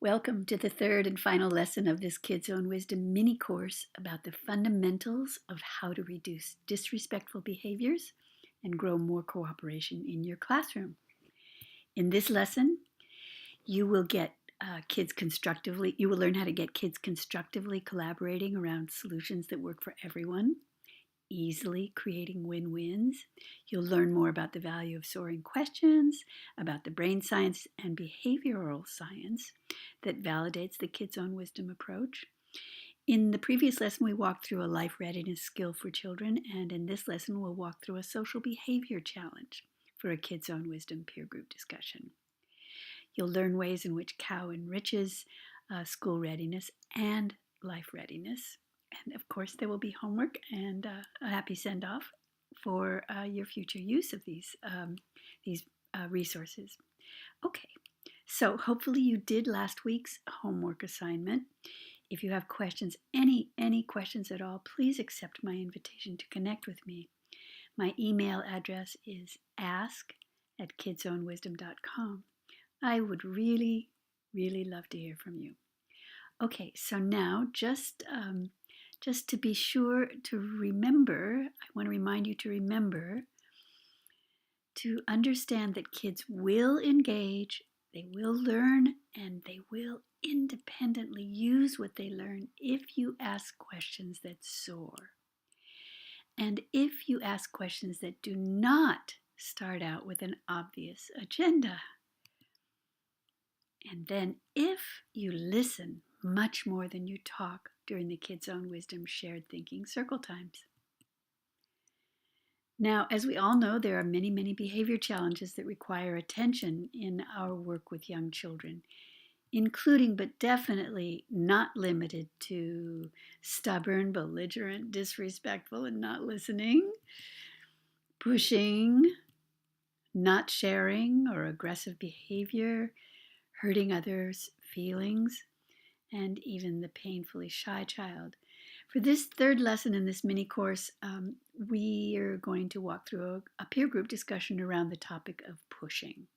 Welcome to the third and final lesson of this Kids Own Wisdom mini course about the fundamentals of how to reduce disrespectful behaviors and grow more cooperation in your classroom. In this lesson, you will learn how to get kids constructively collaborating around solutions that work for everyone, easily creating win-wins. You'll learn more about the value of soaring questions, about the brain science and behavioral science that validates the Kids Own Wisdom approach. In the previous lesson, we walked through a life readiness skill for children, and in this lesson, we'll walk through a social behavior challenge for a Kids Own Wisdom peer group discussion. You'll learn ways in which COW enriches school readiness and life readiness. And of course, there will be homework and a happy send-off for your future use of these resources. Okay, so hopefully you did last week's homework assignment. If you have questions, any questions at all, please accept my invitation to connect with me. My email address is ask@kidsownwisdom.com. I would really, really love to hear from you. Okay, so now just to be sure to remember, I want to remind you to remember to understand that kids will engage, they will learn, and they will independently use what they learn if you ask questions that soar. And if you ask questions that do not start out with an obvious agenda. And then if you listen much more than you talk during the Kids Own Wisdom shared thinking circle times. Now, as we all know, there are many behavior challenges that require attention in our work with young children, including but definitely not limited to stubborn, belligerent, disrespectful, and not listening, pushing, not sharing, or aggressive behavior, hurting others' feelings, and even the painfully shy child. For this third lesson in this mini course, we are going to walk through a peer group discussion around the topic of pushing.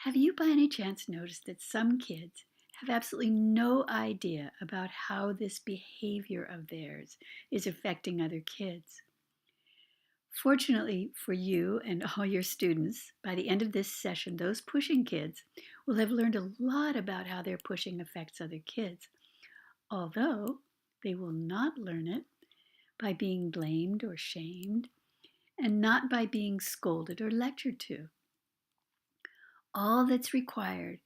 Have you by any chance noticed that some kids have absolutely no idea about how this behavior of theirs is affecting other kids? Fortunately for you and all your students, by the end of this session, those pushing kids will have learned a lot about how their pushing affects other kids, although they will not learn it by being blamed or shamed, and not by being scolded or lectured to. All that's required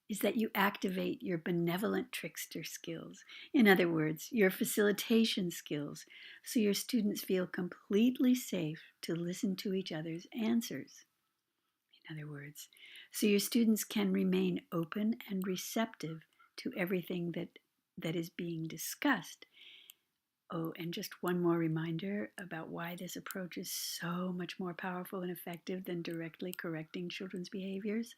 is that you activate your benevolent trickster skills. In other words, your facilitation skills, so your students feel completely safe to listen to each other's answers. In other words, so your students can remain open and receptive to everything that is being discussed. Oh, and just one more reminder about why this approach is so much more powerful and effective than directly correcting children's behaviors.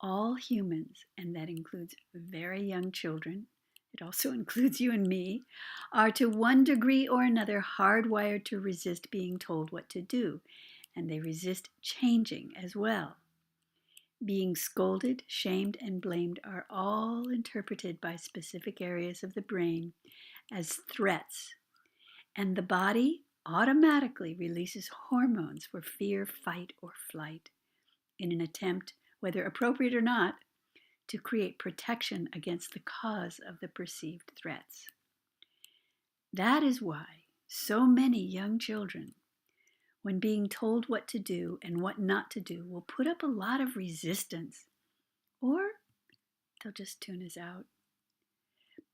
All humans, and that includes very young children, it also includes you and me, are to one degree or another hardwired to resist being told what to do, and they resist changing as well. Being scolded, shamed, and blamed are all interpreted by specific areas of the brain as threats, and the body automatically releases hormones for fear, fight, or flight in an attempt, whether appropriate or not, to create protection against the cause of the perceived threats. That is why so many young children, when being told what to do and what not to do, will put up a lot of resistance, or they'll just tune us out.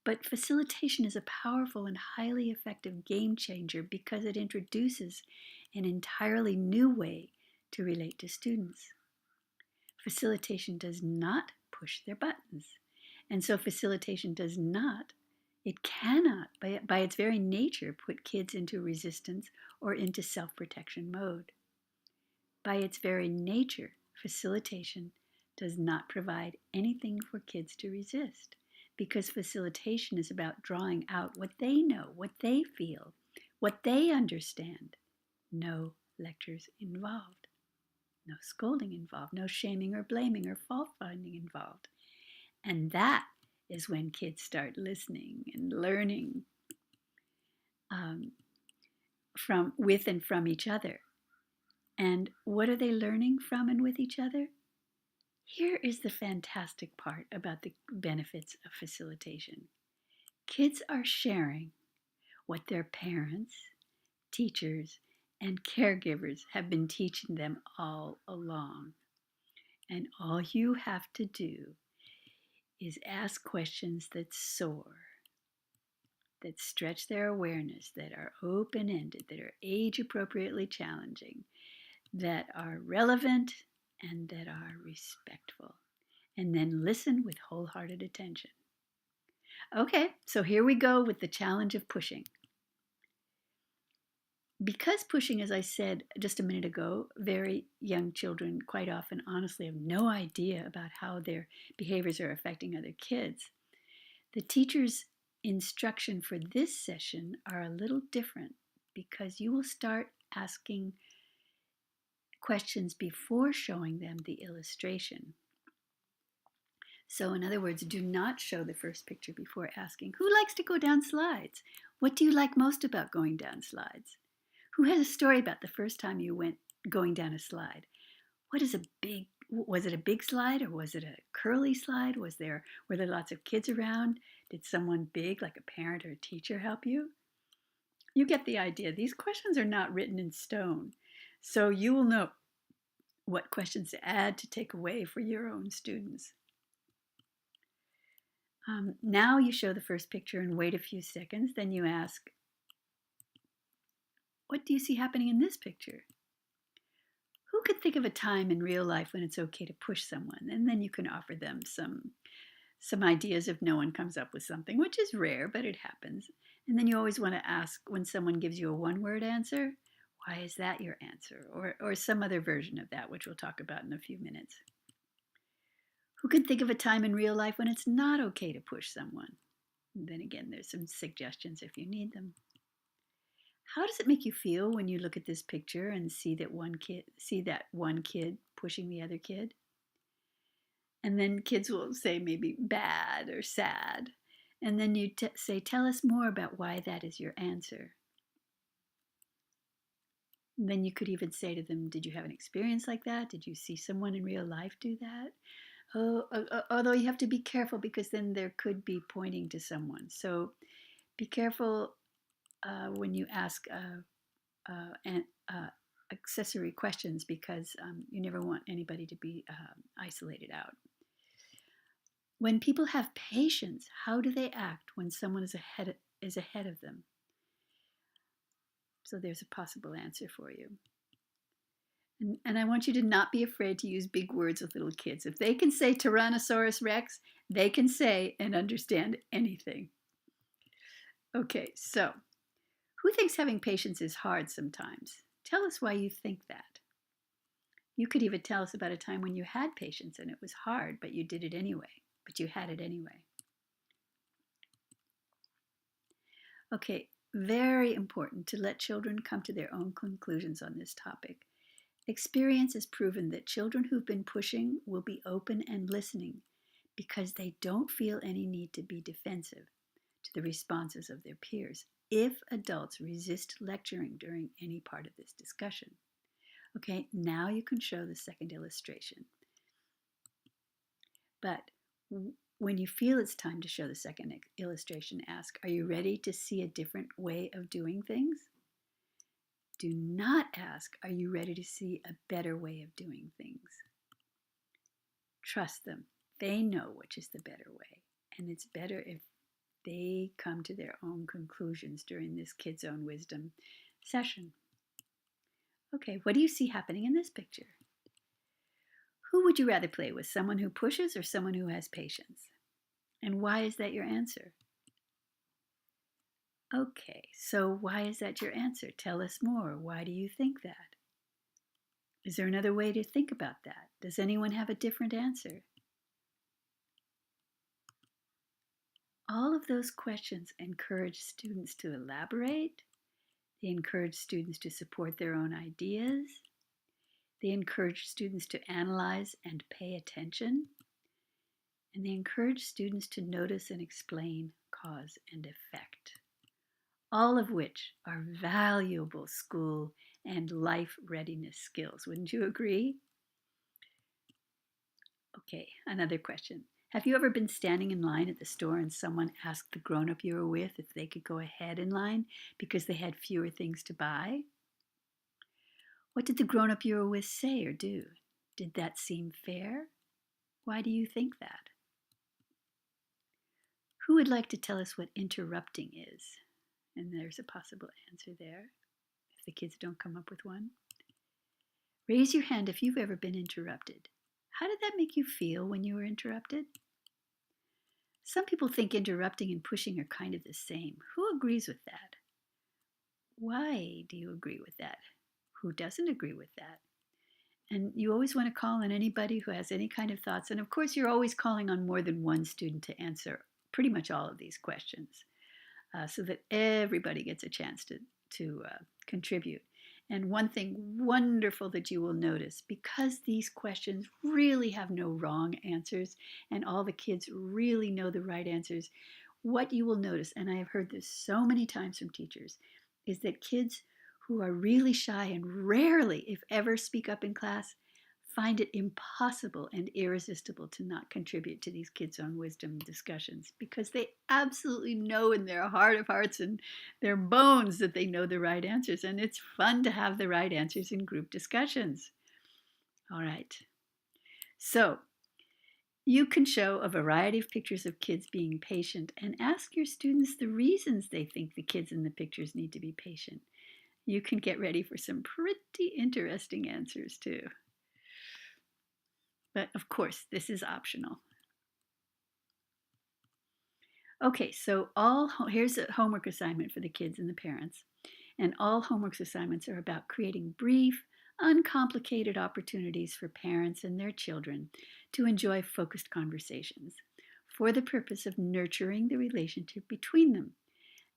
But facilitation is a powerful and highly effective game changer because it introduces an entirely new way to relate to students. Facilitation does not push their buttons. And so facilitation does not, it cannot, by its very nature, put kids into resistance or into self-protection mode. By its very nature, facilitation does not provide anything for kids to resist, because facilitation is about drawing out what they know, what they feel, what they understand. No lectures involved. No scolding involved, no shaming or blaming or fault finding involved. And that is when kids start listening and learning um, from with and from each other. And what are they learning from and with each other? Here is the fantastic part about the benefits of facilitation. Kids are sharing what their parents, teachers, and caregivers have been teaching them all along. And all you have to do is ask questions that soar, that stretch their awareness, that are open ended, that are age appropriately challenging, that are relevant, and that are respectful. And then listen with wholehearted attention. Okay, so here we go with the challenge of pushing. Because pushing, as I said just a minute ago, very young children quite often honestly have no idea about how their behaviors are affecting other kids. The teacher's instruction for this session are a little different because you will start asking questions before showing them the illustration. So, in other words, do not show the first picture before asking, who likes to go down slides? What do you like most about going down slides? Who has a story about the first time you went going down a slide? Was it a big slide or was it a curly slide? Were there lots of kids around? Did someone big, like a parent or a teacher, help you? You get the idea. These questions are not written in stone. So you will know what questions to add, to take away for your own students. Now you show the first picture and wait a few seconds. Then you ask, what do you see happening in this picture? Who could think of a time in real life when it's okay to push someone? And then you can offer them some ideas if no one comes up with something, which is rare, but it happens. And then you always want to ask, when someone gives you a one-word answer, why is that your answer? Or some other version of that, which we'll talk about in a few minutes. Who can think of a time in real life when it's not okay to push someone? And then again, there's some suggestions if you need them. How does it make you feel when you look at this picture and see that one kid pushing the other kid? And then kids will say maybe bad or sad. And then you say, tell us more about why that is your answer. And then you could even say to them, did you have an experience like that? Did you see someone in real life do that? Although you have to be careful because then there could be pointing to someone. So be careful when you ask accessory questions because you never want anybody to be isolated out. When people have patience, how do they act when someone is ahead of them? So there's a possible answer for you. And I want you to not be afraid to use big words with little kids. If they can say Tyrannosaurus Rex, they can say and understand anything. Okay, so who thinks having patience is hard sometimes? Tell us why you think that. You could even tell us about a time when you had patience and it was hard, but you did it anyway. But you had it anyway. Okay, very important to let children come to their own conclusions on this topic. Experience has proven that children who've been pushing will be open and listening because they don't feel any need to be defensive to the responses of their peers if adults resist lecturing during any part of this discussion. Okay, now you can show the second illustration. But when you feel it's time to show the second illustration, ask, are you ready to see a different way of doing things? Do not ask, are you ready to see a better way of doing things? Trust them. They know which is the better way. And it's better if they come to their own conclusions during this Kids Own Wisdom session. Okay, what do you see happening in this picture? Who would you rather play with, someone who pushes or someone who has patience? And why is that your answer? Okay, so why is that your answer? Tell us more. Why do you think that? Is there another way to think about that? Does anyone have a different answer? All of those questions encourage students to elaborate. They encourage students to support their own ideas. They encourage students to analyze and pay attention. And they encourage students to notice and explain cause and effect, all of which are valuable school and life readiness skills. Wouldn't you agree? Okay, another question. Have you ever been standing in line at the store and someone asked the grown-up you were with if they could go ahead in line because they had fewer things to buy? What did the grown-up you were with say or do? Did that seem fair? Why do you think that? Who would like to tell us what interrupting is? And there's a possible answer there, if the kids don't come up with one. Raise your hand if you've ever been interrupted. How did that make you feel when you were interrupted? Some people think interrupting and pushing are kind of the same. Who agrees with that? Why do you agree with that? Who doesn't agree with that? And you always want to call on anybody who has any kind of thoughts. And of course, you're always calling on more than one student to answer pretty much all of these questions, so that everybody gets a chance to contribute. And one thing wonderful that you will notice, because these questions really have no wrong answers and all the kids really know the right answers, what you will notice, and I have heard this so many times from teachers, is that kids who are really shy and rarely, if ever, speak up in class find it impossible and irresistible to not contribute to these Kids on Wisdom discussions, because they absolutely know in their heart of hearts and their bones that they know the right answers, and it's fun to have the right answers in group discussions. All right. So you can show a variety of pictures of kids being patient and ask your students the reasons they think the kids in the pictures need to be patient. You can get ready for some pretty interesting answers too. But of course, this is optional. Okay, so here's a homework assignment for the kids and the parents. And all homework assignments are about creating brief, uncomplicated opportunities for parents and their children to enjoy focused conversations for the purpose of nurturing the relationship between them,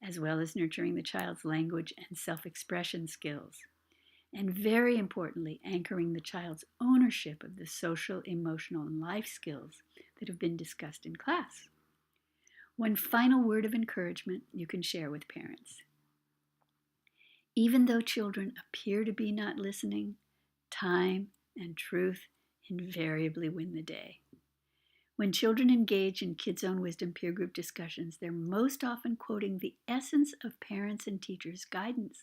as well as nurturing the child's language and self-expression skills. And very importantly, anchoring the child's ownership of the social, emotional, and life skills that have been discussed in class. One final word of encouragement you can share with parents. Even though children appear to be not listening, time and truth invariably win the day. When children engage in Kids on Wisdom peer group discussions, they're most often quoting the essence of parents and teachers' guidance,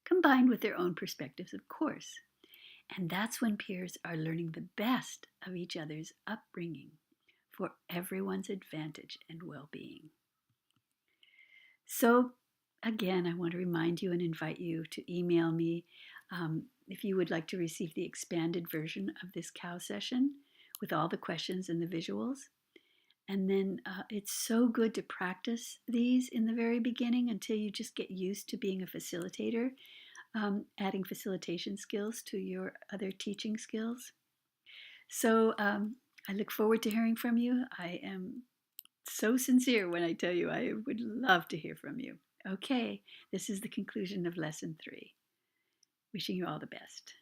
combined with their own perspectives, of course. And that's when peers are learning the best of each other's upbringing for everyone's advantage and well-being. So, again, I want to remind you and invite you to email me if you would like to receive the expanded version of this cow session with all the questions and the visuals. And then it's so good to practice these in the very beginning until you just get used to being a facilitator, adding facilitation skills to your other teaching skills. So I look forward to hearing from you. I am so sincere when I tell you I would love to hear from you. Okay, this is the conclusion of Lesson 3. Wishing you all the best.